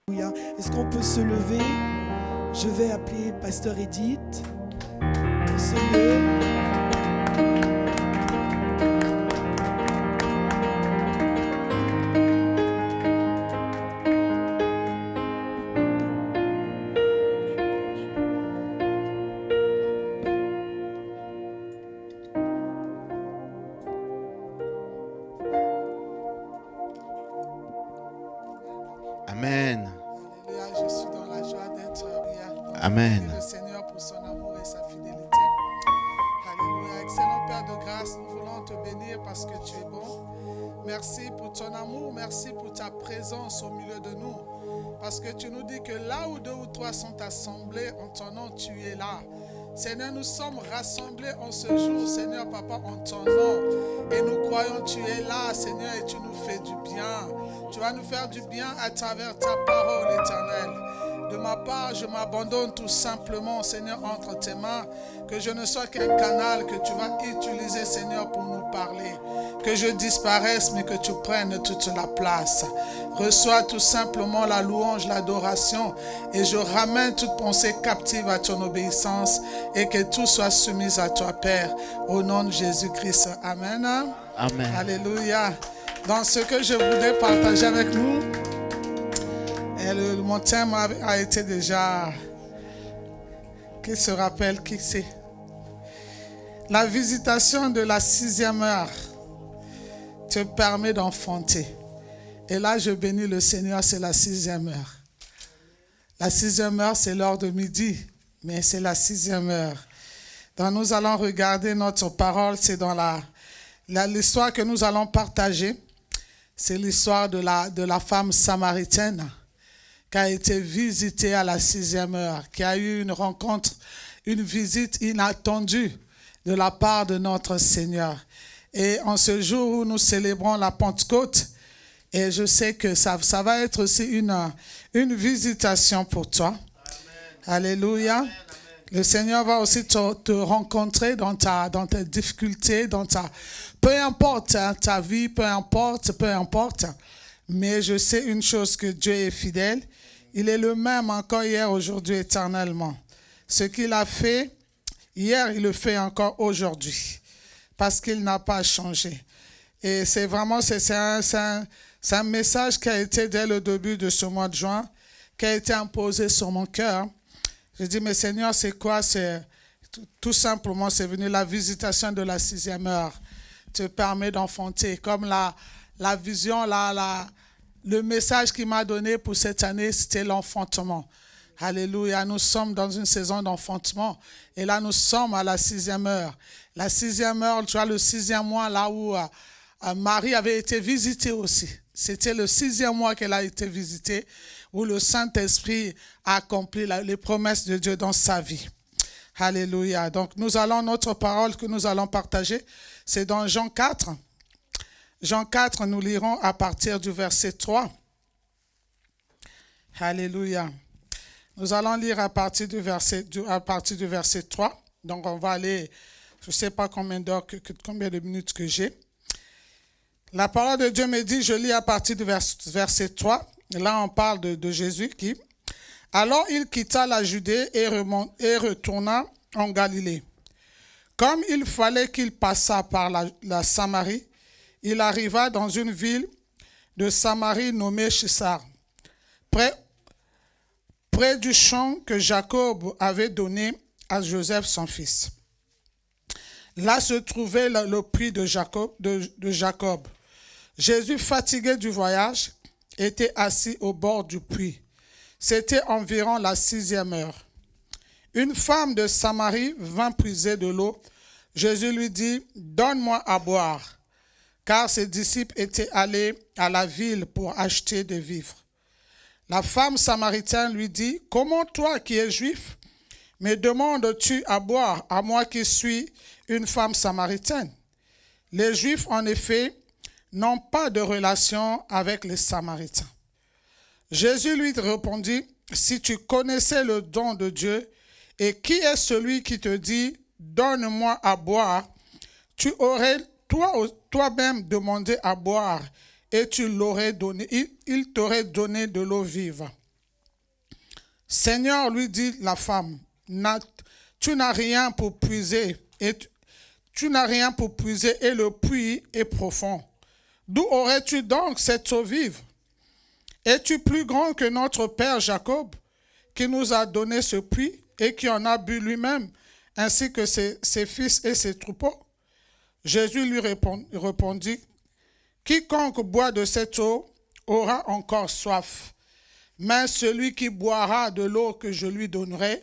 Alléluia. Est-ce qu'on peut se lever? Je vais appeler Pasteur Edith pour ce lieu. Amen. Alléluia, je suis dans la joie d'être Amen. le Seigneur pour son amour et sa fidélité. Alléluia. Excellent Père de grâce, nous voulons te bénir parce que tu es bon. Merci pour ton amour, merci pour ta présence au milieu de nous. Parce que tu nous dis que là où deux ou trois sont assemblés en ton nom, tu es là. Seigneur, nous sommes rassemblés en ce jour, Seigneur Papa, en ton nom. Et nous croyons que tu es là, Seigneur, et tu nous fais du bien. Tu vas nous faire du bien à travers ta parole éternelle. De ma part, je m'abandonne tout simplement, Seigneur, entre tes mains. Que je ne sois qu'un canal que tu vas utiliser, Seigneur, pour nous parler. Que je disparaisse, mais que tu prennes toute la place. Reçois tout simplement la louange, l'adoration. Et je ramène toute pensée captive à ton obéissance. Et que tout soit soumis à toi, Père. Au nom de Jésus-Christ. Amen. Amen. Alléluia. Dans ce que je voulais partager avec nous, mon thème a été déjà, qui se rappelle, qui c'est? La visitation de la 6e heure te permet d'enfanter. Et là, je bénis le Seigneur, c'est la 6e heure. La 6e heure, c'est l'heure de midi, mais c'est la 6e heure. Donc, nous allons regarder notre parole, c'est dans l'histoire que nous allons partager. C'est l'histoire de la femme samaritaine qui a été visitée à la 6e heure, qui a eu une rencontre, une visite inattendue de la part de notre Seigneur. Et en ce jour où nous célébrons la Pentecôte, et je sais que ça va être aussi une visitation pour toi. Amen. Alléluia. Amen. Le Seigneur va aussi te rencontrer dans tes difficultés, peu importe ta vie, peu importe. Mais je sais une chose, que Dieu est fidèle. Il est le même encore hier, aujourd'hui, éternellement. Ce qu'il a fait hier, il le fait encore aujourd'hui. Parce qu'il n'a pas changé. Et c'est vraiment, c'est un message qui a été dès le début de ce mois de juin, qui a été imposé sur mon cœur. Je dis, mais Seigneur, c'est quoi? C'est tout simplement, c'est venu la visitation de la 6e heure. Te permet d'enfanter. Comme la vision, le message qu'il m'a donné pour cette année, c'était l'enfantement. Alléluia. Nous sommes dans une saison d'enfantement. Et là, nous sommes à la 6e heure. La 6e heure, tu vois, le 6e mois, là où Marie avait été visitée aussi. C'était le 6e mois qu'elle a été visitée, où le Saint-Esprit a accompli les promesses de Dieu dans sa vie. Alléluia. Donc, notre parole que nous allons partager, c'est dans Jean 4. Jean 4, nous lirons à partir du verset 3. Alléluia. Nous allons lire à partir du verset 3. Donc, on va aller, je ne sais pas combien de minutes que j'ai. La parole de Dieu me dit, je lis à partir du verset 3. Là, on parle de Jésus qui... Alors, il quitta la Judée et retourna en Galilée. Comme il fallait qu'il passât par la Samarie, il arriva dans une ville de Samarie nommée Sychar, près du champ que Jacob avait donné à Joseph son fils. Là se trouvait le puits de Jacob. Jésus, fatigué du voyage, était assis au bord du puits. C'était environ la 6e heure. Une femme de Samarie vint puiser de l'eau. Jésus lui dit, « Donne-moi à boire. » Car ses disciples étaient allés à la ville pour acheter des vivres. La femme samaritaine lui dit, « Comment toi qui es juif, me demandes-tu à boire, à moi qui suis une femme samaritaine? » Les Juifs, en effet, n'ont pas de relation avec les Samaritains. Jésus lui répondit, « Si tu connaissais le don de Dieu, et qui est celui qui te dit, donne-moi à boire, tu aurais toi-même demandé à boire, et tu l'aurais donné, il t'aurait donné de l'eau vive. Seigneur, lui dit la femme, tu n'as rien pour puiser et le puits est profond. D'où aurais-tu donc cette eau vive? Es-tu plus grand que notre père Jacob, qui nous a donné ce puits et qui en a bu lui-même, ainsi que ses fils et ses troupeaux? Jésus lui répondit, quiconque boit de cette eau aura encore soif, mais celui qui boira de l'eau que je lui donnerai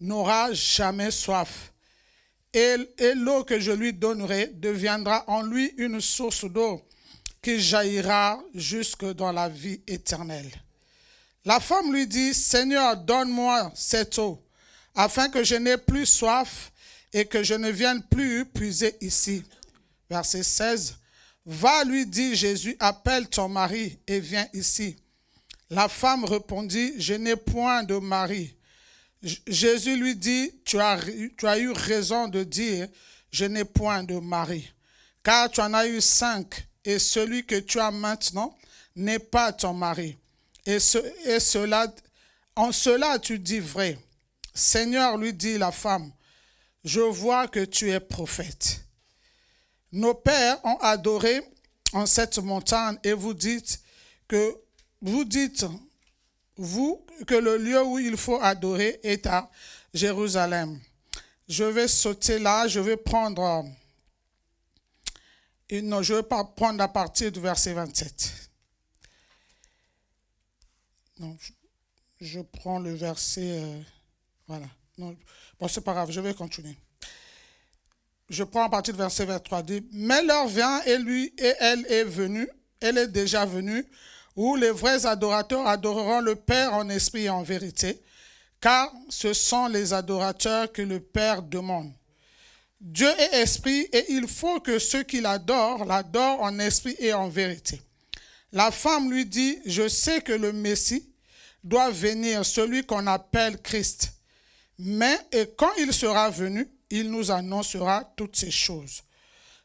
n'aura jamais soif. Et l'eau que je lui donnerai deviendra en lui une source d'eau qui jaillira jusque dans la vie éternelle. La femme lui dit, Seigneur, donne-moi cette eau, afin que je n'ai plus soif et que je ne vienne plus puiser ici. Verset 16. Va, lui dit Jésus, appelle ton mari et viens ici. La femme répondit, je n'ai point de mari. Jésus lui dit, tu as eu raison de dire, je n'ai point de mari, car tu en as eu 5, et celui que tu as maintenant n'est pas ton mari. En cela tu dis vrai. Seigneur, lui dit la femme, je vois que tu es prophète. Nos pères ont adoré en cette montagne, et vous dites que le lieu où il faut adorer est à Jérusalem. Je vais sauter là, je vais prendre à partir du verset 27. Non, je prends le verset, voilà. Non, bon, c'est pas grave, je vais continuer. Je prends à partir du verset 23. Mais l'heure vient et elle est déjà venue, où les vrais adorateurs adoreront le Père en esprit et en vérité, car ce sont les adorateurs que le Père demande. Dieu est esprit et il faut que ceux qui l'adorent en esprit et en vérité. La femme lui dit, je sais que le Messie doit venir, celui qu'on appelle Christ. Mais quand il sera venu, il nous annoncera toutes ces choses.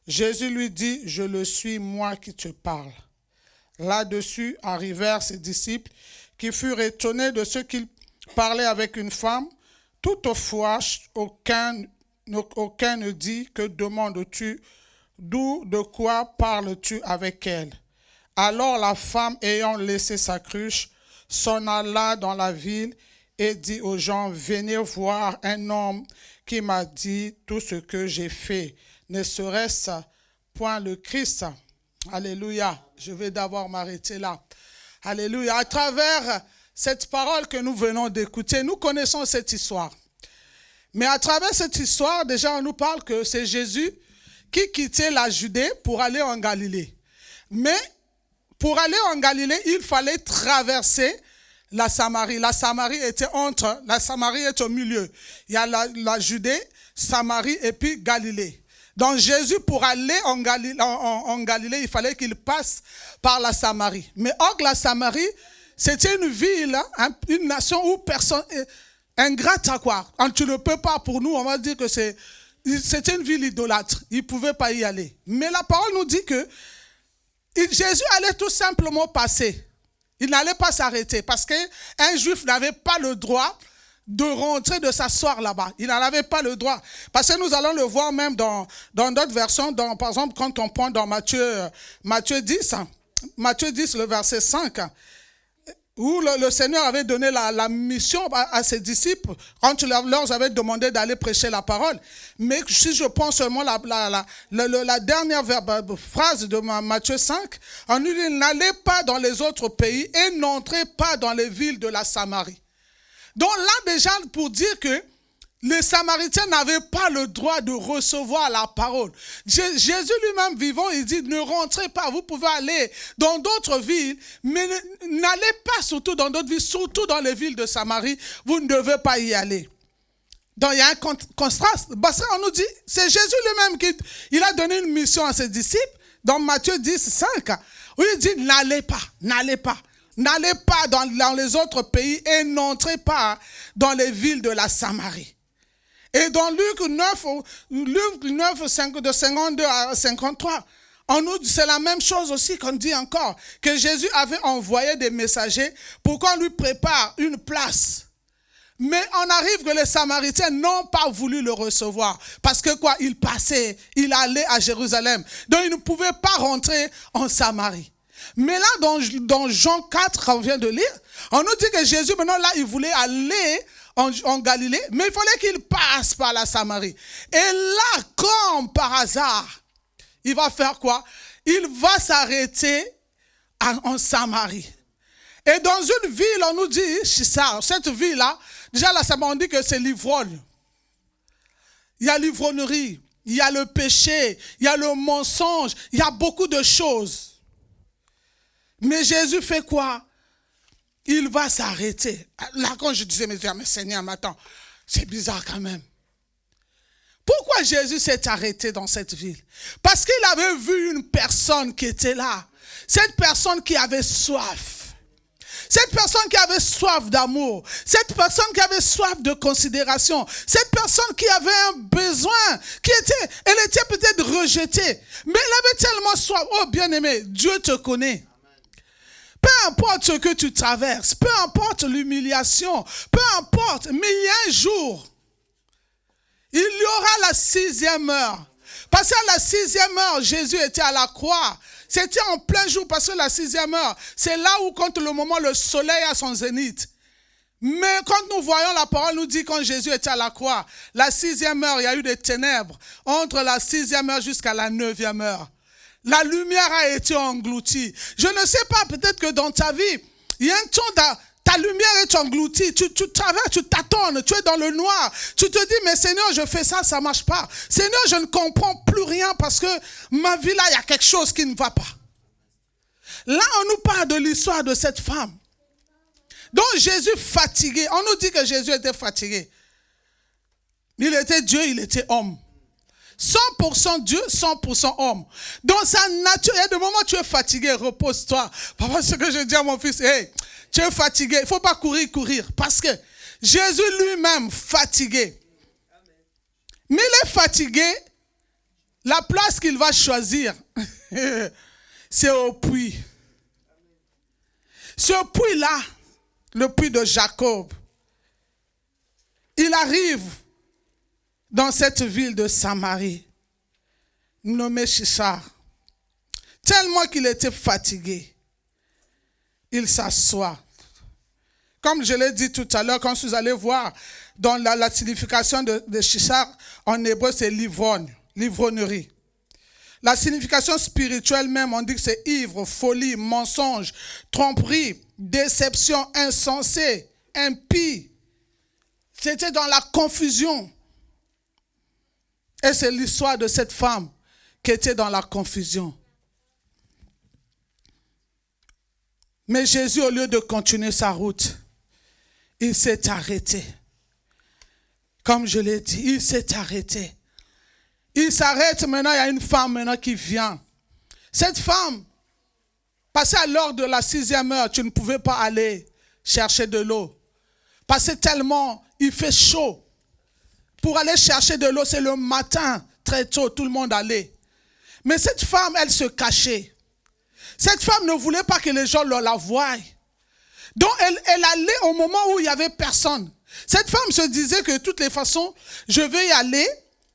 Jésus lui dit, je le suis, moi qui te parle. Là-dessus arrivèrent ses disciples qui furent étonnés de ce qu'il parlait avec une femme. Toutefois, aucun ne dit, que demandes-tu? De quoi parles-tu avec elle? Alors la femme, ayant laissé sa cruche, s'en alla dans la ville et dit aux gens, venez voir un homme qui m'a dit tout ce que j'ai fait. Ne serait-ce point le Christ? Alléluia. Je vais d'abord m'arrêter là. Alléluia. À travers cette parole que nous venons d'écouter, nous connaissons cette histoire. Mais à travers cette histoire, déjà on nous parle que c'est Jésus qui quittait la Judée pour aller en Galilée. Mais pour aller en Galilée, il fallait traverser la Samarie. La Samarie est au milieu. Il y a la Judée, Samarie et puis Galilée. Donc Jésus, pour aller en Galilée, il fallait qu'il passe par la Samarie. Mais or, la Samarie, c'était une ville, une nation où personne est ingrate à quoi. Quand tu ne peux pas, pour nous, on va dire que c'était une ville idolâtre. Il ne pouvait pas y aller. Mais la parole nous dit que Jésus allait tout simplement passer. Il n'allait pas s'arrêter parce qu'un juif n'avait pas le droit de rentrer, de s'asseoir là-bas. Il n'en avait pas le droit. Parce que nous allons le voir même dans d'autres versions, par exemple quand on prend dans Matthieu 10, le verset 5, où le Seigneur avait donné la mission à ses disciples quand il leur avait demandé d'aller prêcher la parole. Mais si je prends seulement la dernière phrase de Matthieu 5, on nous dit, n'allez pas dans les autres pays et n'entrez pas dans les villes de la Samarie. Donc là déjà pour dire que les Samaritains n'avaient pas le droit de recevoir la parole. Jésus lui-même vivant, il dit, ne rentrez pas, vous pouvez aller dans d'autres villes, mais n'allez pas surtout dans d'autres villes, surtout dans les villes de Samarie, vous ne devez pas y aller. Donc il y a un contraste, parce qu'on nous dit, c'est Jésus lui-même qui a donné une mission à ses disciples, dans Matthieu 10, 5, où il dit, n'allez pas. N'allez pas dans les autres pays et n'entrez pas dans les villes de la Samarie. Et dans Luc 9, 5, de 52 à 53, c'est la même chose aussi qu'on dit encore, que Jésus avait envoyé des messagers pour qu'on lui prépare une place. Mais on arrive que les Samaritains n'ont pas voulu le recevoir. Parce que quoi? Il passait, il allait à Jérusalem. Donc il ne pouvait pas rentrer en Samarie. Mais là, dans Jean 4, qu'on vient de lire, on nous dit que Jésus, maintenant là, il voulait aller en Galilée, mais il fallait qu'il passe par la Samarie. Et là, comme par hasard, il va faire quoi? Il va s'arrêter en Samarie. Et dans une ville, on nous dit, cette ville-là, déjà là, on dit que c'est l'ivrogne. Il y a l'ivrognerie, il y a le péché, il y a le mensonge, il y a beaucoup de choses. Mais Jésus fait quoi? Il va s'arrêter. Là, quand je disais, mais Seigneur, mais attends, c'est bizarre quand même. Pourquoi Jésus s'est arrêté dans cette ville? Parce qu'il avait vu une personne qui était là. Cette personne qui avait soif. Cette personne qui avait soif d'amour. Cette personne qui avait soif de considération. Cette personne qui avait un besoin. Elle était peut-être rejetée. Mais elle avait tellement soif. Oh bien-aimé, Dieu te connaît. Peu importe ce que tu traverses, peu importe l'humiliation, peu importe, mais il y a un jour, il y aura la 6e heure. Parce qu'à la 6e heure, Jésus était à la croix. C'était en plein jour parce que la 6e heure, c'est là où quand le moment le soleil a son zénith. Mais quand nous voyons la parole nous dit quand Jésus était à la croix, la 6e heure, il y a eu des ténèbres entre la 6e heure jusqu'à la 9e heure. La lumière a été engloutie. Je ne sais pas, peut-être que dans ta vie, il y a un temps, ta lumière est engloutie. Tu traverses, tu t'attends, tu es dans le noir. Tu te dis, mais Seigneur, je fais ça, ça ne marche pas. Seigneur, je ne comprends plus rien parce que ma vie là, il y a quelque chose qui ne va pas. Là, on nous parle de l'histoire de cette femme. Donc Jésus fatigué, on nous dit que Jésus était fatigué. Il était Dieu, il était homme. 100% Dieu, 100% homme. Dans sa nature, il y a des moments où tu es fatigué, repose-toi. Papa, ce que je dis à mon fils, hey, tu es fatigué, il ne faut pas courir. Parce que Jésus lui-même fatigué. Mais il est fatigué, la place qu'il va choisir, c'est au puits. Ce puits-là, le puits de Jacob, il arrive dans cette ville de Samarie, nommée Sychar. Tellement qu'il était fatigué, il s'assoit. Comme je l'ai dit tout à l'heure, quand vous allez voir dans la signification de Sychar, en hébreu c'est l'ivrogne, l'ivrognerie. La signification spirituelle même, on dit que c'est ivre, folie, mensonge, tromperie, déception, insensé, impie. C'était dans la confusion. Et c'est l'histoire de cette femme qui était dans la confusion. Mais Jésus, au lieu de continuer sa route, il s'est arrêté. Comme je l'ai dit, il s'est arrêté. Il s'arrête maintenant, il y a une femme maintenant qui vient. Cette femme, passée à l'heure de la 6e heure, tu ne pouvais pas aller chercher de l'eau. Parce que tellement il fait chaud. Pour aller chercher de l'eau, c'est le matin, très tôt, tout le monde allait. Mais cette femme, elle se cachait. Cette femme ne voulait pas que les gens la voient. Donc, elle allait au moment où il n'y avait personne. Cette femme se disait que de toutes les façons, je vais y aller,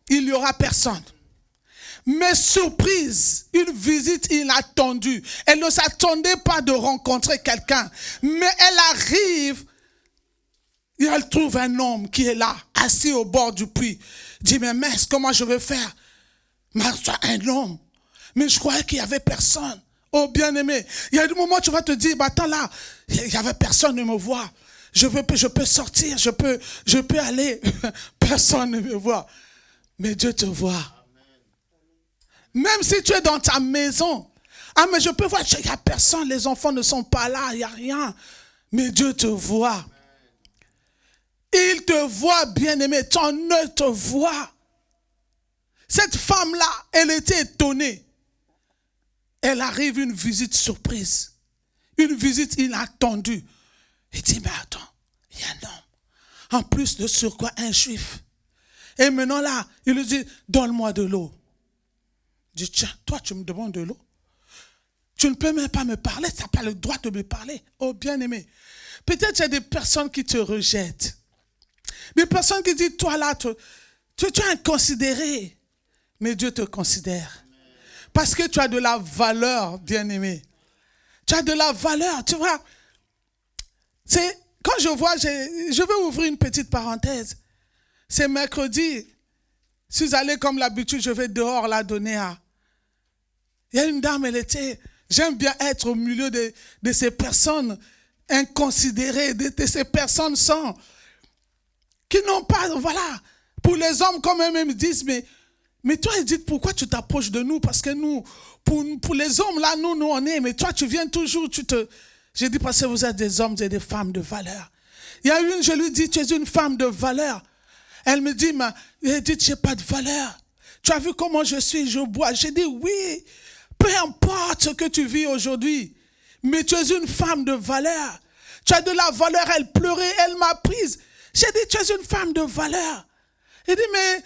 il n'y aura personne. Mais surprise, une visite inattendue. Elle ne s'attendait pas de rencontrer quelqu'un. Mais elle arrive. Et elle trouve un homme qui est là, assis au bord du puits. Dit, mais mince, comment je vais faire? Un homme. Mais je croyais qu'il n'y avait personne. Oh, bien-aimé. Il y a des moments où tu vas te dire, bah, attends là, il n'y avait personne qui me voit. Je peux sortir, je peux aller. Personne ne me voit. Mais Dieu te voit. Même si tu es dans ta maison. Ah, mais je peux voir, il n'y a personne, les enfants ne sont pas là, il n'y a rien. Mais Dieu te voit. Il te voit, bien-aimé, ton œil te voit. Cette femme-là, elle était étonnée. Elle arrive une visite surprise. Une visite inattendue. Il dit, mais attends, il y a un homme. En plus de surcroît, un juif. Et maintenant là, il lui dit, donne-moi de l'eau. Il dit, tiens, toi tu me demandes de l'eau. Tu ne peux même pas me parler, tu n'as pas le droit de me parler. Oh bien-aimé, peut-être il y a des personnes qui te rejettent. Des personnes qui disent, toi là, tu es inconsidéré. Mais Dieu te considère. Parce que tu as de la valeur, bien-aimé. Tu as de la valeur, tu vois. Quand je vois, je vais ouvrir une petite parenthèse. C'est mercredi. Si vous allez comme l'habitude, je vais dehors la donner à... Il y a une dame, j'aime bien être au milieu de ces personnes inconsidérées, de ces personnes qui n'ont pas, voilà. Pour les hommes, comme eux-mêmes disent, mais toi, ils disent, pourquoi tu t'approches de nous? Parce que nous, pour les hommes, là, nous on est, mais toi, tu viens toujours, J'ai dit, parce que vous êtes des hommes et des femmes de valeur. Il y a une, je lui dis, tu es une femme de valeur. Elle me dit, Edith, je n'ai pas de valeur. Tu as vu comment je suis, je bois. J'ai dit, oui, peu importe ce que tu vis aujourd'hui, mais tu es une femme de valeur. Tu as de la valeur. Elle pleurait, elle m'a prise. J'ai dit, tu es une femme de valeur. Elle dit, mais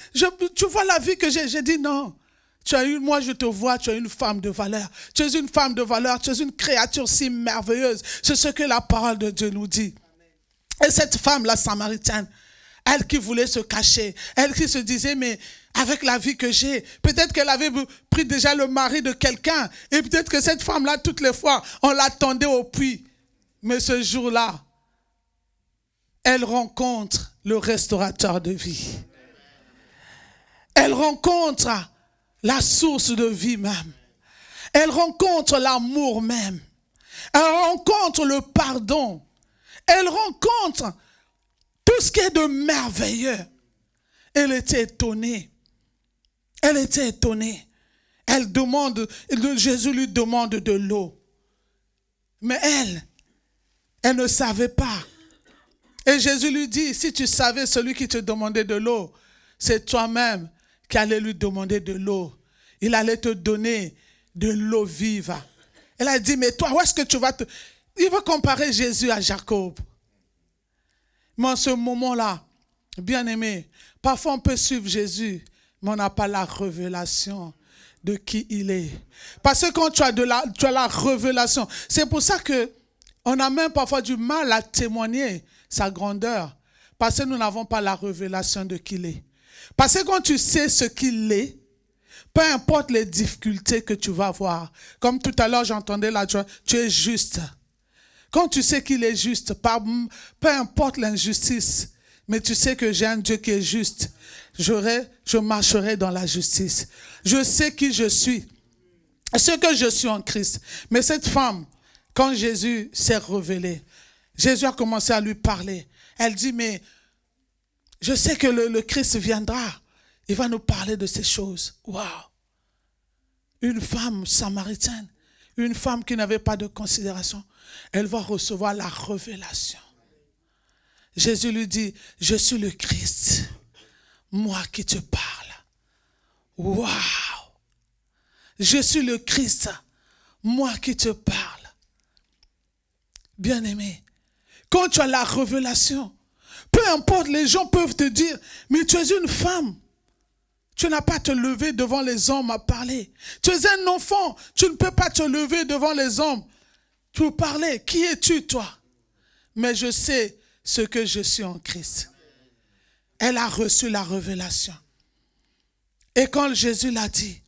tu vois la vie que j'ai. J'ai dit, non. Moi, je te vois, tu es une femme de valeur. Tu es une femme de valeur, tu es une créature si merveilleuse. C'est ce que la parole de Dieu nous dit. Et cette femme, la Samaritaine, elle qui voulait se cacher, elle qui se disait, mais avec la vie que j'ai, peut-être qu'elle avait pris déjà le mari de quelqu'un, et peut-être que cette femme-là, toutes les fois, on l'attendait au puits. Mais ce jour-là, elle rencontre le restaurateur de vie. Elle rencontre la source de vie même. Elle rencontre l'amour même. Elle rencontre le pardon. Elle rencontre tout ce qui est de merveilleux. Elle était étonnée. Elle était étonnée. Jésus lui demande de l'eau. Mais elle ne savait pas. Et Jésus lui dit, si tu savais celui qui te demandait de l'eau, c'est toi-même qui allait lui demander de l'eau. Il allait te donner de l'eau vive. Elle a dit, mais toi, où est-ce que tu vas te... Il veut comparer Jésus à Jacob. Mais en ce moment-là, bien aimé, parfois on peut suivre Jésus, mais on n'a pas la révélation de qui il est. Parce que quand tu as la révélation, c'est pour ça qu'on a même parfois du mal à témoigner sa grandeur. Parce que nous n'avons pas la révélation de qui il est. Parce que quand tu sais ce qu'il est, peu importe les difficultés que tu vas avoir. Comme tout à l'heure, j'entendais là, tu es juste. Quand tu sais qu'il est juste, peu importe l'injustice, mais tu sais que j'ai un Dieu qui est juste, je marcherai dans la justice. Je sais qui je suis, ce que je suis en Christ. Mais cette femme, quand Jésus s'est révélé, Jésus a commencé à lui parler. Elle dit, mais je sais que le Christ viendra. Il va nous parler de ces choses. Waouh! Une femme samaritaine, une femme qui n'avait pas de considération, elle va recevoir la révélation. Jésus lui dit, je suis le Christ, moi qui te parle. Waouh! Je suis le Christ, moi qui te parle. Bien-aimé, quand tu as la révélation, peu importe, les gens peuvent te dire, mais tu es une femme. Tu n'as pas à te lever devant les hommes à parler. Tu es un enfant. Tu ne peux pas te lever devant les hommes pour parler. Qui es-tu, toi? Mais je sais ce que je suis en Christ. Elle a reçu la révélation. Et quand Jésus l'a dit,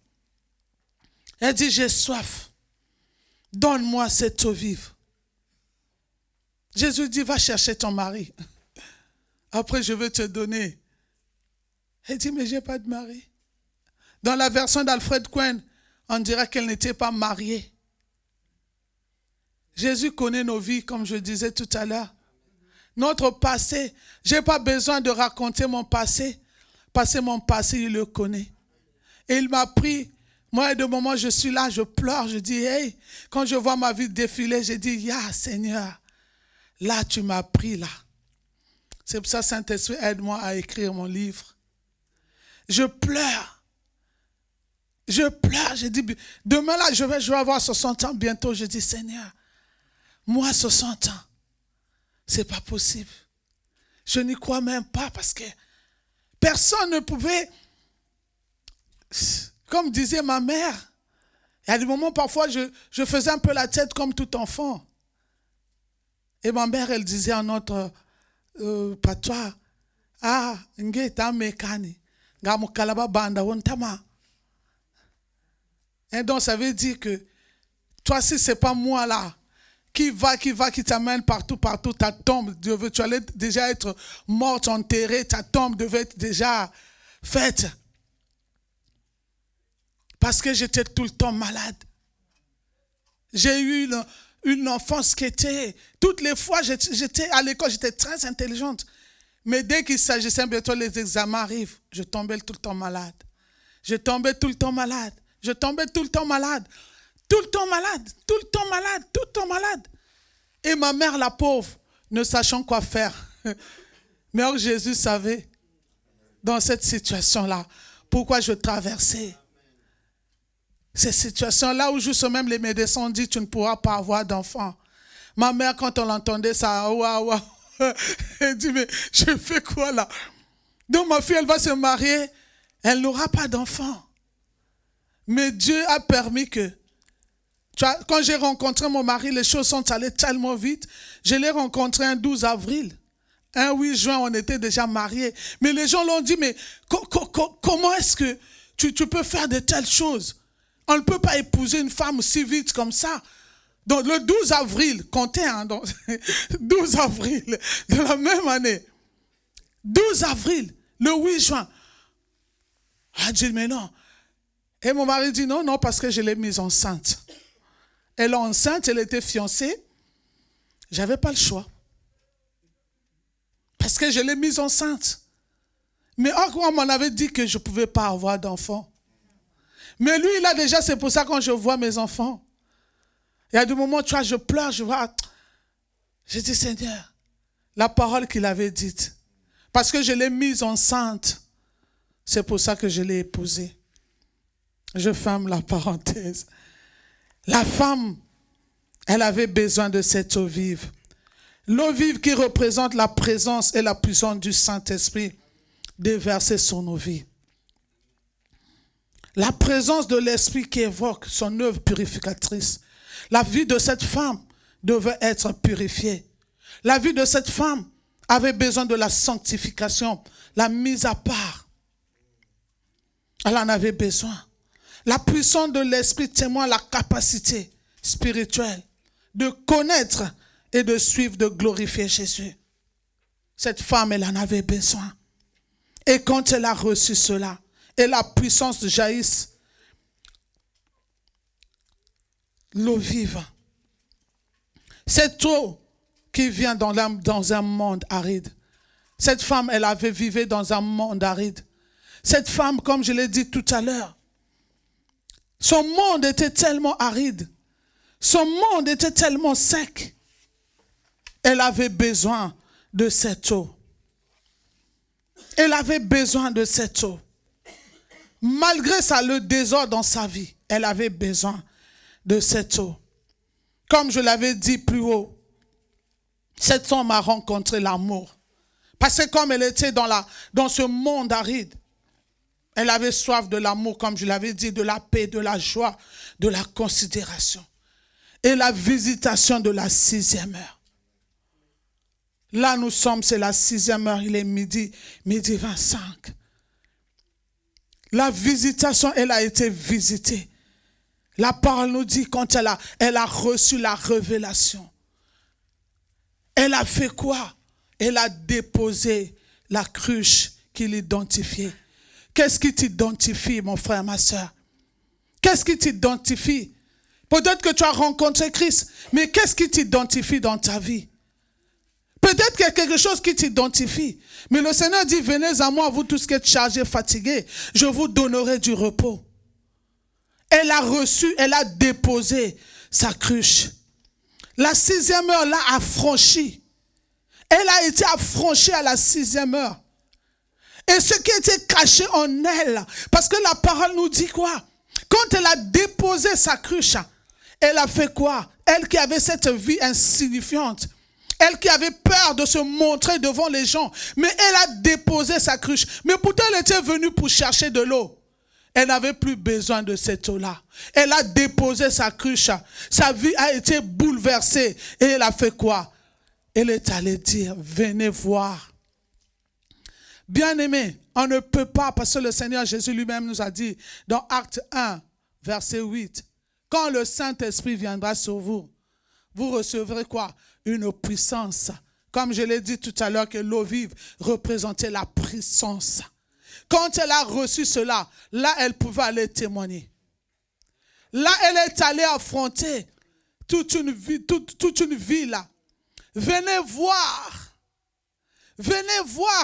elle dit, j'ai soif. Donne-moi cette eau vive. Jésus dit, va chercher ton mari. Après, je vais te donner. Elle dit, mais je n'ai pas de mari. Dans la version d'Alfred Cohen, on dirait qu'elle n'était pas mariée. Jésus connaît nos vies, comme je disais tout à l'heure. Notre passé, je n'ai pas besoin de raconter mon passé, parce que mon passé, il le connaît. Et il m'a pris, moi, de moment je suis là, je pleure, je dis, hey, quand je vois ma vie défiler, je dis, ya Seigneur, là tu m'as pris là. C'est pour ça, Saint-Esprit, aide-moi à écrire mon livre. Je pleure. Je pleure. Je dis, demain là, je vais avoir 60 ans bientôt. Je dis, Seigneur, moi 60 ans, c'est pas possible. Je n'y crois même pas parce que personne ne pouvait, comme disait ma mère, il y a des moments parfois je faisais un peu la tête comme tout enfant. Et ma mère, elle disait en notre patois, Ah, nge ta mekani. Nga mukalaba banda wontama. Et donc ça veut dire que toi, si ce n'est pas moi là, qui t'amène partout, ta tombe, tu allais déjà être morte, enterrée, ta tombe devait être déjà faite. Parce que j'étais tout le temps malade. J'ai eu une enfance qui était, toutes les fois, j'étais à l'école, j'étais très intelligente. Mais dès qu'il s'agissait bientôt les examens arrivent, je tombais tout le temps malade. Je tombais tout le temps malade. Tout le temps malade. Et ma mère, la pauvre, ne sachant quoi faire. Mais or Jésus savait, dans cette situation-là, pourquoi je traversais. Ces situations-là où juste même les médecins ont dit, tu ne pourras pas avoir d'enfant. Ma mère, quand on l'entendait, ça, waouh. Elle dit, mais je fais quoi là? Donc ma fille, elle va se marier, elle n'aura pas d'enfant. Mais Dieu a permis que, tu vois, quand j'ai rencontré mon mari, les choses sont allées tellement vite. Je l'ai rencontré un 12 avril. Un 8 juin, on était déjà mariés. Mais les gens l'ont dit, mais comment est-ce que tu peux faire de telles choses? On ne peut pas épouser une femme si vite comme ça. Donc le 12 avril, comptez, hein, donc, 12 avril de la même année. 12 avril, le 8 juin. Elle dit, mais non. Et mon mari dit, non, parce que je l'ai mise enceinte. Elle est enceinte, elle était fiancée. Je n'avais pas le choix. Parce que je l'ai mise enceinte. Mais on m'en avait dit que je ne pouvais pas avoir d'enfant. Mais lui, il a déjà, c'est pour ça quand je vois mes enfants. Il y a des moments, tu vois, je pleure, je vois. Je dis, Seigneur, la parole qu'il avait dite. Parce que je l'ai mise enceinte. C'est pour ça que je l'ai épousée. Je ferme la parenthèse. La femme, elle avait besoin de cette eau vive. L'eau vive qui représente la présence et la puissance du Saint-Esprit déversée sur nos vies. La présence de l'Esprit qui évoque son œuvre purificatrice. La vie de cette femme devait être purifiée. La vie de cette femme avait besoin de la sanctification, la mise à part. Elle en avait besoin. La puissance de l'Esprit témoigne la capacité spirituelle de connaître et de suivre, de glorifier Jésus. Cette femme, elle en avait besoin. Et quand elle a reçu cela, et la puissance jaillisse, l'eau vive. Cette eau qui vient dans un monde aride. Cette femme, elle avait vécu dans un monde aride. Cette femme, comme je l'ai dit tout à l'heure, son monde était tellement aride. Son monde était tellement sec. Elle avait besoin de cette eau. Elle avait besoin de cette eau. Malgré ça, le désordre dans sa vie, elle avait besoin de cette eau. Comme je l'avais dit plus haut, cette femme a rencontré l'amour. Parce que comme elle était dans ce monde aride, elle avait soif de l'amour, comme je l'avais dit, de la paix, de la joie, de la considération. Et la visitation de la 6e heure. Là, nous sommes, c'est la 6e heure, il est midi 25. La visitation, elle a été visitée. La parole nous dit, quand elle a reçu la révélation, elle a fait quoi? Elle a déposé la cruche qui l'identifiait. Qu'est-ce qui t'identifie, mon frère, ma soeur? Qu'est-ce qui t'identifie? Peut-être que tu as rencontré Christ, mais qu'est-ce qui t'identifie dans ta vie? Peut-être qu'il y a quelque chose qui t'identifie. Mais le Seigneur dit, venez à moi, vous tous qui êtes chargés, fatigués, je vous donnerai du repos. Elle a reçu, elle a déposé sa cruche. La 6e heure l'a affranchie. Elle a été affranchie à la 6e heure. Et ce qui était caché en elle, parce que la parole nous dit quoi? Quand elle a déposé sa cruche, elle a fait quoi? Elle qui avait cette vie insignifiante, elle qui avait peur de se montrer devant les gens, mais elle a déposé sa cruche. Mais pourtant, elle était venue pour chercher de l'eau. Elle n'avait plus besoin de cette eau-là. Elle a déposé sa cruche. Sa vie a été bouleversée. Et elle a fait quoi? Elle est allée dire, venez voir Bien-aimés, on ne peut pas, parce que le Seigneur Jésus lui-même nous a dit dans Acte 1, verset 8, quand le Saint-Esprit viendra sur vous, vous recevrez quoi? Une puissance. Comme je l'ai dit tout à l'heure, que l'eau vive représentait la puissance. Quand elle a reçu cela, là, elle pouvait aller témoigner. Là, elle est allée affronter toute une vie là. Venez voir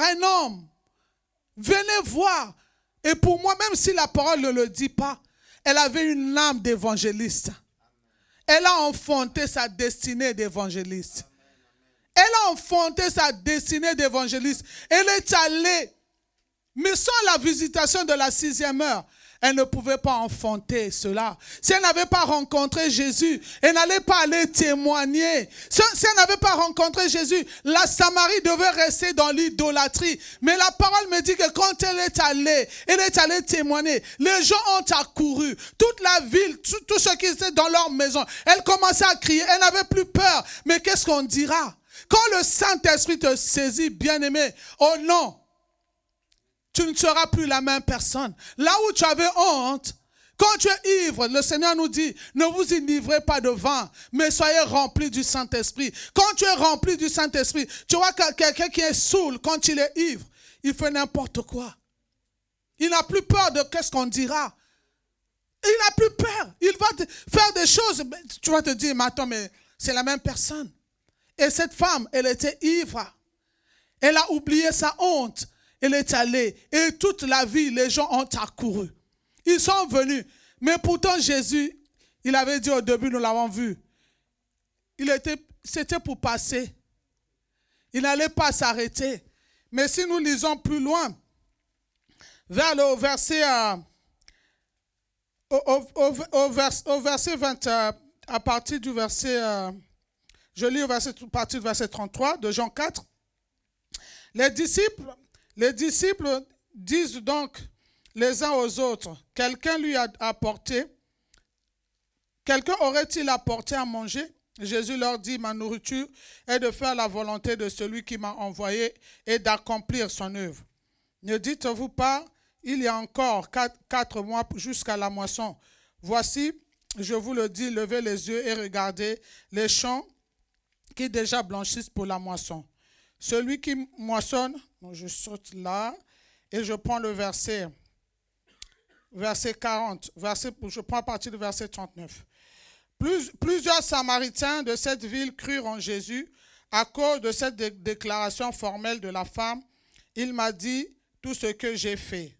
un homme. Venez voir. Et pour moi, même si la parole ne le dit pas, elle avait une âme d'évangéliste. Elle a enfanté sa destinée d'évangéliste. Elle a enfanté sa destinée d'évangéliste. Elle est allée, mais sans la visitation de la 6e heure, elle ne pouvait pas enfanter cela. Si elle n'avait pas rencontré Jésus, elle n'allait pas aller témoigner. Si elle n'avait pas rencontré Jésus, la Samarie devait rester dans l'idolâtrie. Mais la parole me dit que quand elle est allée témoigner. Les gens ont accouru. Toute la ville, tous ceux qui étaient dans leur maison, elle commençait à crier. Elle n'avait plus peur. Mais qu'est-ce qu'on dira? Quand le Saint-Esprit te saisit, bien-aimé, oh non, tu ne seras plus la même personne. Là où tu avais honte, quand tu es ivre, le Seigneur nous dit, ne vous enivrez pas de vin, mais soyez remplis du Saint-Esprit. Quand tu es rempli du Saint-Esprit, tu vois quelqu'un qui est saoul, quand il est ivre, il fait n'importe quoi. Il n'a plus peur de qu'est-ce qu'on dira. Il n'a plus peur. Il va faire des choses. Tu vas te dire, mais attends, mais c'est la même personne. Et cette femme, elle était ivre. Elle a oublié sa honte. Elle est allée. Et toute la vie, les gens ont accouru. Ils sont venus. Mais pourtant, Jésus, il avait dit au début, nous l'avons vu, c'était pour passer. Il n'allait pas s'arrêter. Mais si nous lisons plus loin, vers le verset, au verset 20, à partir du verset, je lis à partir du verset 33 de Jean 4, les disciples disent donc les uns aux autres, quelqu'un aurait-il apporté à manger? Jésus leur dit, ma nourriture est de faire la volonté de celui qui m'a envoyé et d'accomplir son œuvre. Ne dites-vous pas, il y a encore 4 mois jusqu'à la moisson. Voici, je vous le dis, levez les yeux et regardez les champs qui déjà blanchissent pour la moisson. Celui qui moissonne, je saute là et je prends le verset 40, je prends à partir du verset 39. Plusieurs Samaritains de cette ville crurent en Jésus à cause de cette déclaration formelle de la femme. Il m'a dit tout ce que j'ai fait.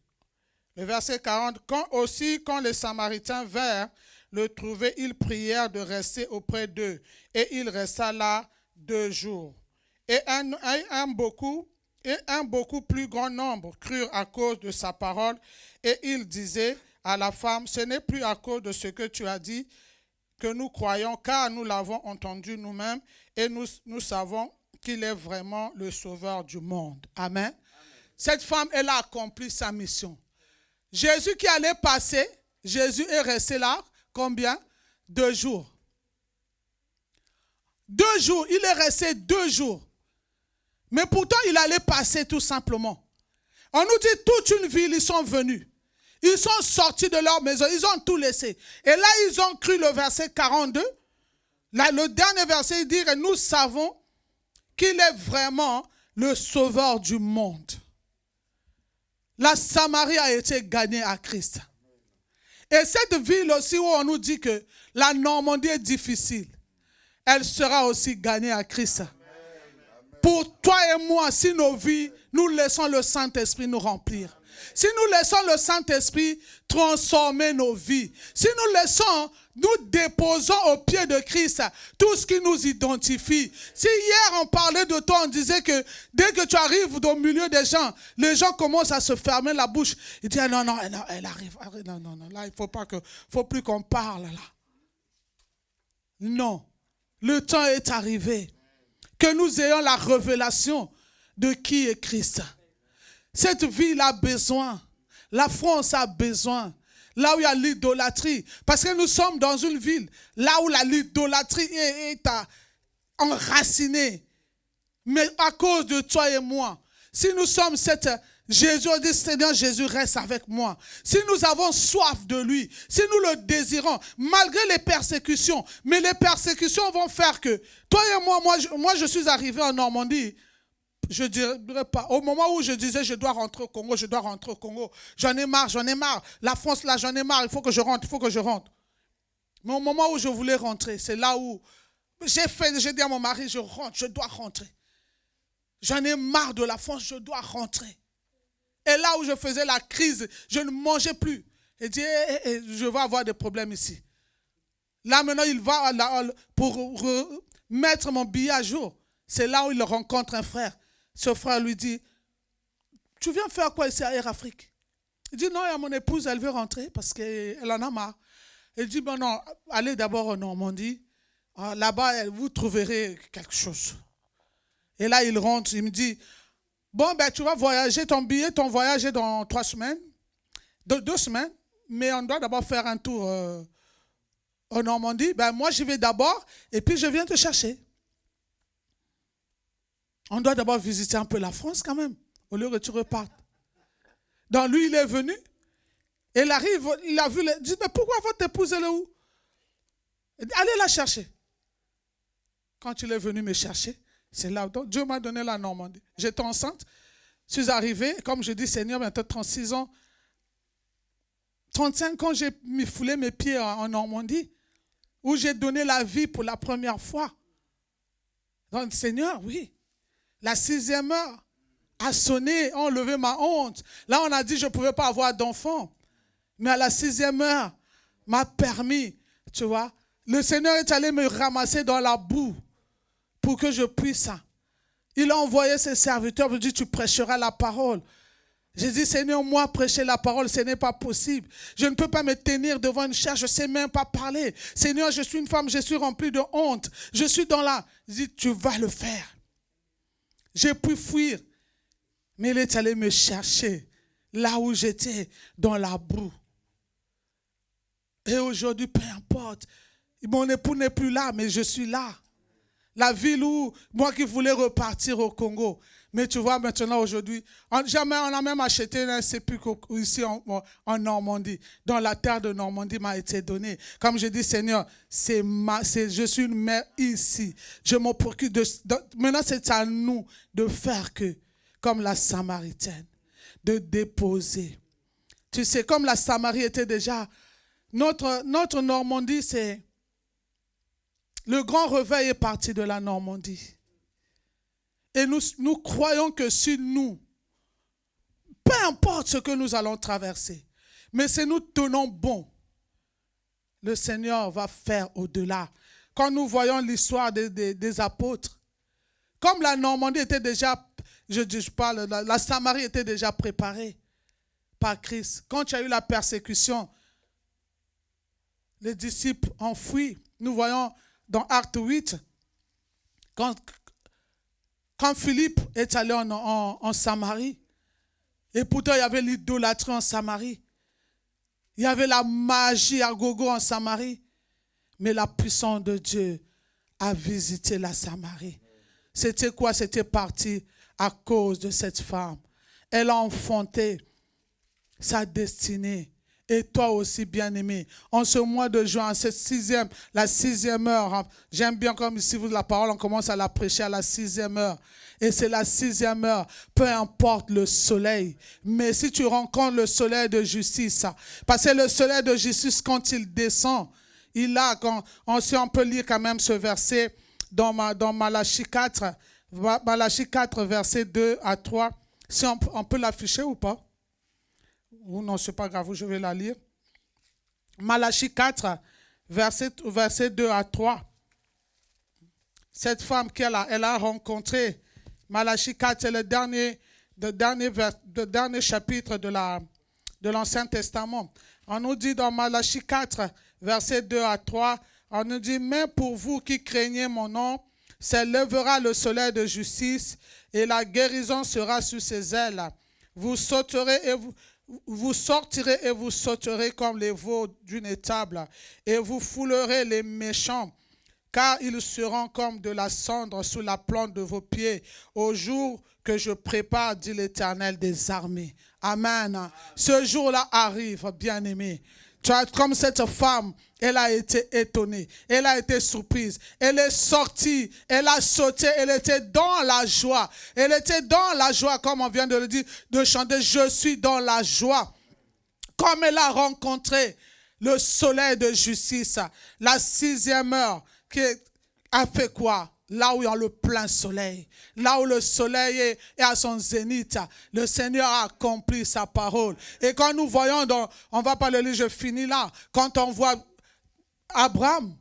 Le verset 40, quand les Samaritains vinrent le trouver, ils prièrent de rester auprès d'eux. Et il resta là 2 jours. Et un beaucoup plus grand nombre crurent à cause de sa parole. Et il disait à la femme, ce n'est plus à cause de ce que tu as dit que nous croyons, car nous l'avons entendu nous-mêmes et nous savons qu'il est vraiment le sauveur du monde. Amen. Amen. Cette femme, elle a accompli sa mission. Jésus qui allait passer, Jésus est resté là, combien? 2 jours. 2 jours, il est resté 2 jours. Mais pourtant, il allait passer tout simplement. On nous dit toute une ville, ils sont venus. Ils sont sortis de leur maison, ils ont tout laissé. Et là, ils ont cru le verset 42. Là, le dernier verset, il dit que nous savons qu'il est vraiment le sauveur du monde. La Samarie a été gagnée à Christ. Et cette ville aussi où on nous dit que la Normandie est difficile, elle sera aussi gagnée à Christ. Pour toi et moi, si nos vies, nous laissons le Saint-Esprit nous remplir. Si nous laissons le Saint-Esprit transformer nos vies. Si nous déposons au pied de Christ tout ce qui nous identifie. Si hier on parlait de toi, on disait que dès que tu arrives au milieu des gens, les gens commencent à se fermer la bouche. Ils disent, non, elle arrive. Non, là, il faut plus qu'on parle là. Non, le temps est arrivé. Que nous ayons la révélation de qui est Christ. Cette ville a besoin. La France a besoin. Là où il y a l'idolâtrie. Parce que nous sommes dans une ville, là où l'idolâtrie est enracinée. Mais à cause de toi et moi, Si nous sommes cette... Jésus a dit, Seigneur Jésus, reste avec moi. Si nous avons soif de lui, si nous le désirons, malgré les persécutions, mais les persécutions vont faire que, toi et moi je suis arrivé en Normandie, je ne dirais pas, au moment où je disais je dois rentrer au Congo, j'en ai marre, la France là, j'en ai marre, il faut que je rentre. Mais au moment où je voulais rentrer, c'est là où j'ai dit à mon mari, je dois rentrer. J'en ai marre de la France, je dois rentrer. Et là où je faisais la crise, je ne mangeais plus. Et dit, je vais avoir des problèmes ici. Là maintenant, il va pour mettre mon billet à jour. C'est là où il rencontre un frère. Ce frère lui dit, tu viens faire quoi ici à Air Afrique? Il dit, non, il y a mon épouse, elle veut rentrer parce qu'elle en a marre. Il dit, bon non, allez d'abord en Normandie. Là-bas, vous trouverez quelque chose. Et là, il rentre, il me dit, bon, ben, tu vas voyager, ton voyage est dans 3 semaines, 2 semaines, mais on doit d'abord faire un tour en Normandie. Ben, moi, j'y vais d'abord, et puis je viens te chercher. On doit d'abord visiter un peu la France quand même, au lieu que tu repartes. Donc, lui, il est venu, et il arrive, il a vu, il dit, mais pourquoi votre épouse, elle est où? Il dit, allez la chercher. Quand il est venu me chercher, c'est là où Dieu m'a donné la Normandie. J'étais enceinte, je suis arrivé, comme je dis, Seigneur, bientôt 36 ans, 35 ans, j'ai foulé mes pieds en Normandie, où j'ai donné la vie pour la première fois. Donc, Seigneur, oui, la 6e heure a sonné, on a enlevé ma honte. Là, on a dit, je ne pouvais pas avoir d'enfant. Mais à la 6e heure, m'a permis, tu vois, le Seigneur est allé me ramasser dans la boue pour que je puisse. Il a envoyé ses serviteurs pour dire, tu prêcheras la parole. J'ai dit, Seigneur, moi, prêcher la parole, ce n'est pas possible. Je ne peux pas me tenir devant une chaire, je ne sais même pas parler. Seigneur, je suis une femme, je suis remplie de honte. Je suis dans la... Il dit, tu vas le faire. J'ai pu fuir. Mais il est allé me chercher là où j'étais, dans la boue. Et aujourd'hui, peu importe, mon époux n'est plus là, mais je suis là. La ville où, moi qui voulais repartir au Congo. Mais tu vois, maintenant, aujourd'hui, on a même acheté un sépulcre ici en Normandie. Dans la terre de Normandie m'a été donnée. Comme je dis, Seigneur, je suis une mère ici. Je m'en procure maintenant, c'est à nous de faire que, comme la Samaritaine, de déposer. Tu sais, comme la Samarie était déjà... Notre Normandie, c'est... Le grand réveil est parti de la Normandie. Et nous croyons que si nous, peu importe ce que nous allons traverser, mais si nous tenons bon, le Seigneur va faire au-delà. Quand nous voyons l'histoire des apôtres, comme la Normandie était déjà, la Samarie était déjà préparée par Christ. Quand il y a eu la persécution, les disciples ont fui. Nous voyons dans Acte 8, quand Philippe est allé en Samarie, et pourtant il y avait l'idolâtrie en Samarie, il y avait la magie à gogo en Samarie, mais la puissance de Dieu a visité la Samarie. C'était quoi? C'était parti à cause de cette femme. Elle a enfanté sa destinée. Et toi aussi, bien-aimé, en ce mois de juin, la 6e heure, j'aime bien comme ici, la parole, on commence à la prêcher à la 6e heure. Et c'est la 6e heure, peu importe le soleil. Mais si tu rencontres le soleil de justice, parce que le soleil de justice, quand il descend, on peut lire quand même ce verset dans Malachie 4, Malachie 4, verset 2 à 3. Si on peut l'afficher ou pas? Ou non, ce n'est pas grave, je vais la lire. Malachie 4, verset 2 à 3. Cette femme elle a rencontré, Malachie 4, c'est le dernier chapitre de l'Ancien Testament. On nous dit dans Malachie 4, verset 2 à 3, on nous dit, mais pour vous qui craignez mon nom, s'élèvera le soleil de justice et la guérison sera sous ses ailes. Vous sortirez et vous sauterez comme les veaux d'une étable, et vous foulerez les méchants car ils seront comme de la cendre sous la plante de vos pieds au jour que je prépare, dit l'Éternel des armées. Amen. Ce jour-là arrive, bien-aimé. Tu vois, comme cette femme, elle a été étonnée, elle a été surprise, elle est sortie, elle a sauté, elle était dans la joie. Elle était dans la joie, comme on vient de le dire, de chanter, je suis dans la joie. Comme elle a rencontré le soleil de justice, la 6e heure, qui a fait quoi? Là où il y a le plein soleil, là où le soleil est à son zénith, le Seigneur a accompli sa parole. Et quand nous voyons, on va pas le lire, je finis là, quand on voit Abraham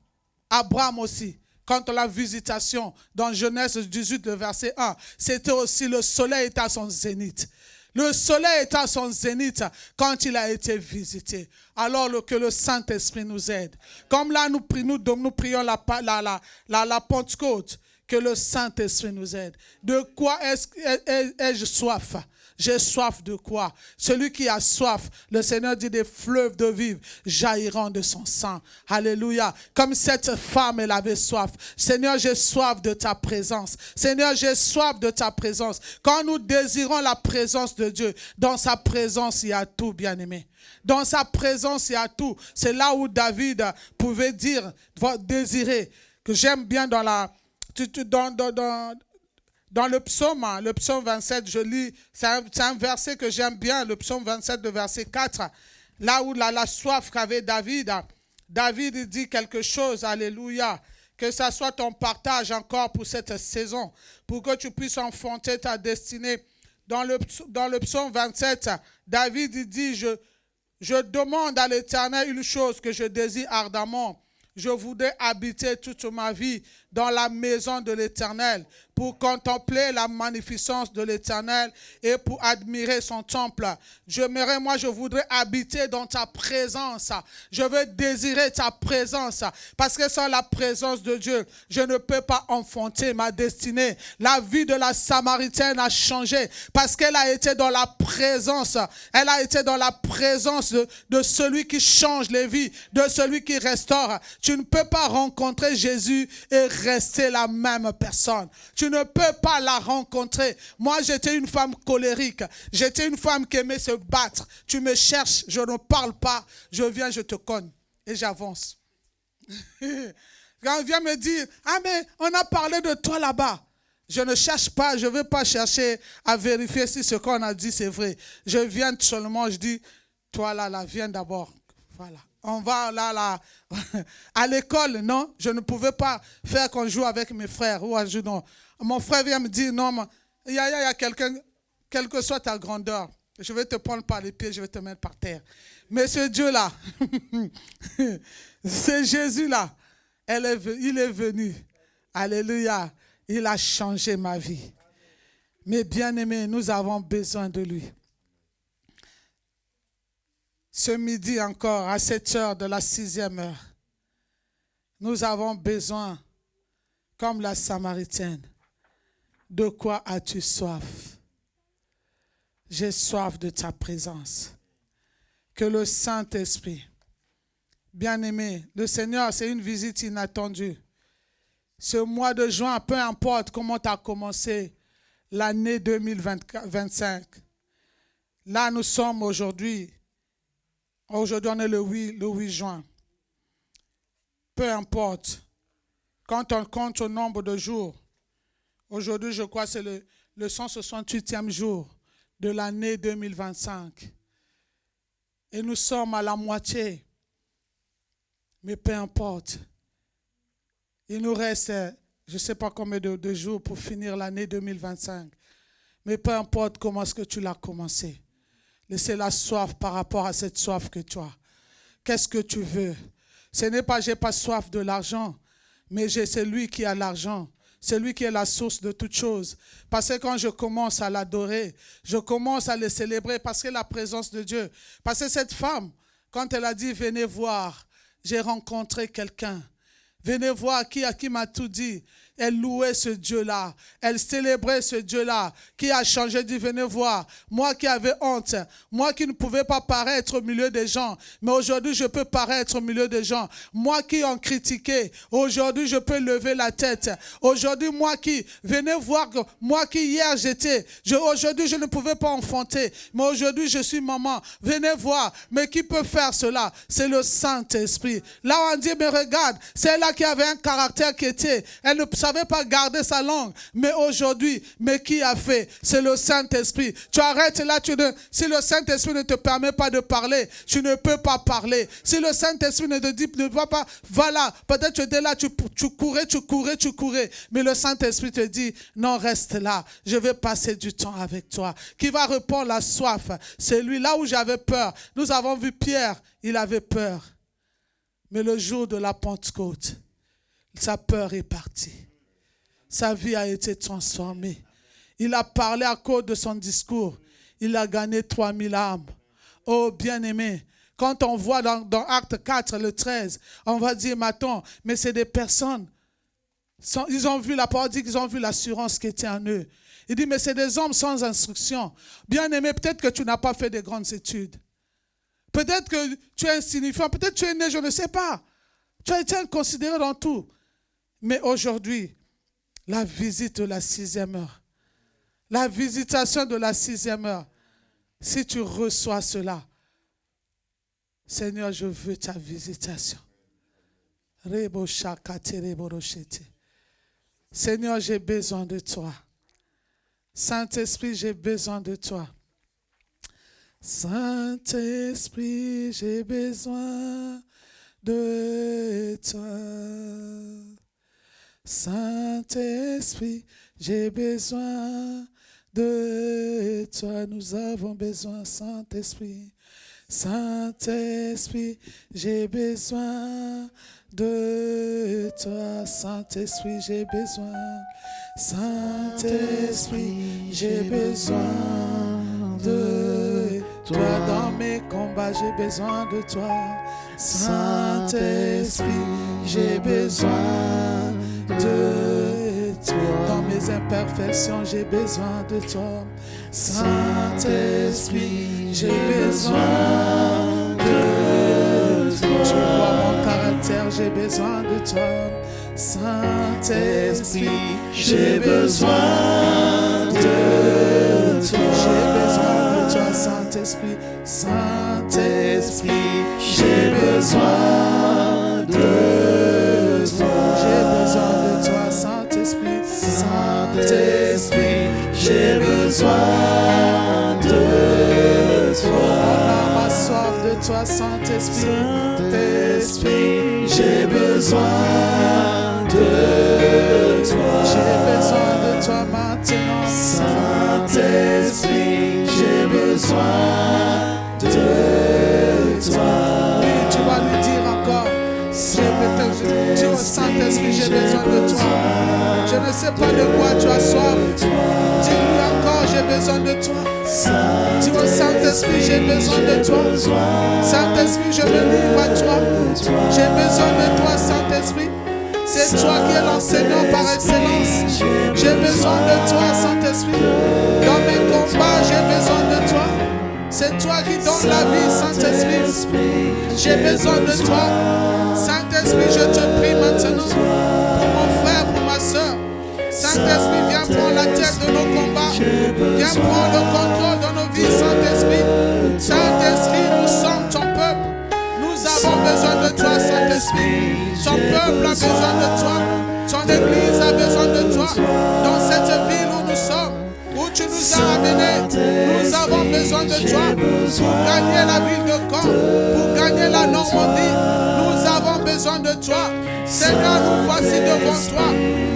aussi, quand la visitation dans Genèse 18, le verset 1, c'était aussi le soleil était à son zénith. Le soleil était à son zénith quand il a été visité. Alors que le Saint-Esprit nous aide. Comme là, nous prions la Pentecôte, que le Saint-Esprit nous aide. De quoi ai-je soif? J'ai soif de quoi? Celui qui a soif, le Seigneur dit, des fleuves de vie jailliront de son sang. Alléluia. Comme cette femme, elle avait soif. Seigneur, j'ai soif de ta présence. Seigneur, j'ai soif de ta présence. Quand nous désirons la présence de Dieu, dans sa présence, il y a tout, bien-aimé. Dans sa présence, il y a tout. C'est là où David pouvait dire, désirer, que j'aime bien dans le psaume 27, je lis, c'est un verset que j'aime bien, le psaume 27, de verset 4, là où la soif qu'avait David. David dit quelque chose, alléluia, que ça soit ton partage encore pour cette saison, pour que tu puisses enfanter ta destinée. Dans le psaume 27, David dit, je demande à l'Éternel une chose que je désire ardemment. Je voudrais habiter toute ma vie dans la maison de l'Éternel pour contempler la magnificence de l'Éternel et pour admirer son temple. Je voudrais habiter dans ta présence. Je veux désirer ta présence parce que sans la présence de Dieu, je ne peux pas enfanter ma destinée. La vie de la Samaritaine a changé parce qu'elle a été dans la présence. Elle a été dans la présence de celui qui change les vies, de celui qui restaure. Tu ne peux pas rencontrer Jésus et rester la même personne. Tu ne peux pas la rencontrer. Moi, j'étais une femme colérique. J'étais une femme qui aimait se battre. Tu me cherches, je ne parle pas. Je viens, je te cogne. Et j'avance. Quand on vient me dire, ah mais on a parlé de toi là-bas. Je ne cherche pas, je ne veux pas chercher à vérifier si ce qu'on a dit c'est vrai. Je viens seulement, je dis, toi là, viens d'abord. Voilà. On va là, à l'école, non, je ne pouvais pas faire qu'on joue avec mes frères. Ou non. Mon frère vient me dire, non, il y a quelqu'un, quelle que soit ta grandeur, je vais te prendre par les pieds, je vais te mettre par terre. Mais ce Dieu-là, c'est Jésus-là, il est venu. Alléluia, il a changé ma vie. Mes bien-aimés, nous avons besoin de lui. Ce midi encore, à 7 heures de la 6e heure, nous avons besoin, comme la Samaritaine, de quoi as-tu soif? J'ai soif de ta présence. Que le Saint-Esprit, bien-aimé, le Seigneur, c'est une visite inattendue. Ce mois de juin, peu importe comment tu as commencé l'année 2025, là nous sommes aujourd'hui. Aujourd'hui, on est le 8 juin. Peu importe. Quand on compte au nombre de jours, aujourd'hui, je crois que c'est le 168e jour de l'année 2025. Et nous sommes à la moitié. Mais peu importe. Il nous reste, je ne sais pas combien de jours pour finir l'année 2025. Mais peu importe comment est-ce que tu l'as commencé. Laissez la soif par rapport à cette soif que tu as. Qu'est-ce que tu veux? Ce n'est pas, j'ai pas soif de l'argent, mais c'est lui qui a l'argent. C'est lui qui est la source de toutes choses. Parce que quand je commence à l'adorer, je commence à le célébrer parce que la présence de Dieu. Parce que cette femme, quand elle a dit, venez voir, j'ai rencontré quelqu'un. Venez voir qui m'a tout dit. elle louait ce Dieu-là. Elle célébrait ce Dieu-là qui a changé, dit venez voir. Moi qui avais honte, moi qui ne pouvais pas paraître au milieu des gens, mais aujourd'hui je peux paraître au milieu des gens. Moi qui ont critiqué, aujourd'hui je peux lever la tête. Aujourd'hui moi qui, venez voir, moi qui hier j'étais, aujourd'hui je ne pouvais pas enfanter, mais aujourd'hui je suis maman. Venez voir, mais qui peut faire cela? C'est le Saint-Esprit. Là on dit, mais regarde, c'est là qui avait un caractère qui était, elle ne savait pas garder sa langue, mais aujourd'hui, mais qui a fait? C'est le Saint-Esprit. Tu arrêtes là, si le Saint-Esprit ne te permet pas de parler, tu ne peux pas parler. Si le Saint-Esprit ne te dit, ne va pas, voilà, peut-être tu étais là, tu courais, mais le Saint-Esprit te dit, non, reste là, je vais passer du temps avec toi. Qui va répondre la soif? C'est lui, là où j'avais peur. Nous avons vu Pierre, il avait peur. Mais le jour de la Pentecôte, sa peur est partie. Sa vie a été transformée. Il a parlé à cause de son discours. Il a gagné 3000 âmes. Oh, bien-aimé, quand on voit dans Acte 4, le 13, on va dire, mais c'est des personnes, ils ont vu, la parole dit qu'ils ont vu l'assurance qui était en eux. Il dit, mais c'est des hommes sans instruction. Bien-aimé, peut-être que tu n'as pas fait de grandes études. Peut-être que tu es insignifiant, peut-être que tu es né, je ne sais pas. Tu as été inconsidéré dans tout. Mais aujourd'hui, la visite de la 6e heure, la visitation de la 6e heure, si tu reçois cela, Seigneur, je veux ta visitation. Seigneur, j'ai besoin de toi. Saint-Esprit, j'ai besoin de toi. Saint-Esprit, j'ai besoin de toi. Saint-Esprit, j'ai besoin de toi. Nous avons besoin, Saint-Esprit. Saint-Esprit, j'ai besoin de toi. Saint-Esprit, j'ai besoin. Saint-Esprit, j'ai besoin de toi. Dans mes combats, j'ai besoin de toi. Saint-Esprit, j'ai besoin de toi. Dans mes imperfections, j'ai besoin de toi. Saint-Esprit, j'ai besoin de toi. Tu vois mon caractère, j'ai besoin de toi. Saint-Esprit, j'ai besoin de toi. J'ai besoin de toi, Saint-Esprit. Saint-Esprit, j'ai besoin de toi. J'ai besoin de toi, Saint-Esprit. Saint-Esprit, j'ai besoin de toi. On a soif de toi, Saint-Esprit. Saint-Esprit, j'ai besoin de toi. J'ai besoin de toi maintenant. Saint-Esprit, j'ai besoin de toi. Oui, tu vas lui dire encore. Dis au Saint-Esprit, j'ai besoin de toi. Je ne sais pas de quoi tu as soif. Dis-lui encore, j'ai besoin de toi. Dis au Saint-Esprit, j'ai besoin de toi. Saint-Esprit, je me livre à toi. J'ai besoin de toi, Saint-Esprit. C'est toi qui es l'enseignant par excellence. J'ai besoin de toi, Saint-Esprit. Dans mes combats, j'ai besoin de toi. C'est toi qui donnes la vie, Saint-Esprit. J'ai besoin de toi. Saint-Esprit, je te prie maintenant pour mon frère, pour ma soeur. Saint-Esprit, viens prendre la tête de nos combats. Viens prendre le contrôle de nos vies, Saint-Esprit. Saint-Esprit, nous sommes ton peuple. Nous avons besoin de toi, Saint-Esprit. Ton peuple a besoin de toi. Ton église a besoin de toi. Dans cette ville où nous sommes, où tu nous as amenés, nous avons besoin de toi. Pour gagner la ville de Caen, pour gagner la Normandie, nous avons besoin de toi. Seigneur, nous voici devant toi.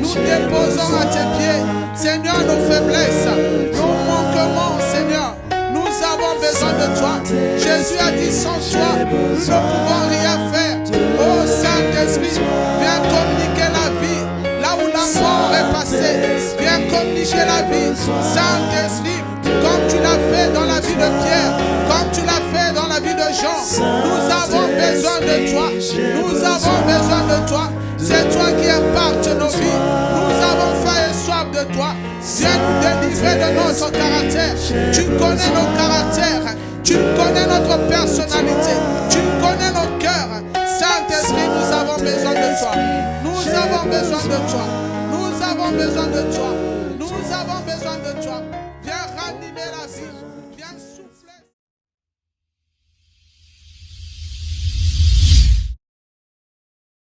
Nous déposons à tes pieds, Seigneur, nos faiblesses, nos manquements, Seigneur. Nous avons besoin de toi. Jésus a dit, sans toi, nous ne pouvons rien faire. Oh Saint-Esprit, viens communiquer la vie là où la mort est passée. Viens communiquer la vie. Saint-Esprit, comme tu l'as fait dans la vie de Pierre, comme tu l'as fait dans la vie de Jean, nous avons besoin de toi. Nous avons besoin de toi. C'est toi qui impartes nos vies. Nous de toi. Viens nous délivrer de notre caractère. Tu connais nos caractères. Tu connais notre personnalité. Tu connais nos cœurs. Saint-Esprit, nous avons besoin de toi. Nous avons besoin de toi. Nous avons besoin de toi. Nous avons besoin de toi. Viens ranimer la vie.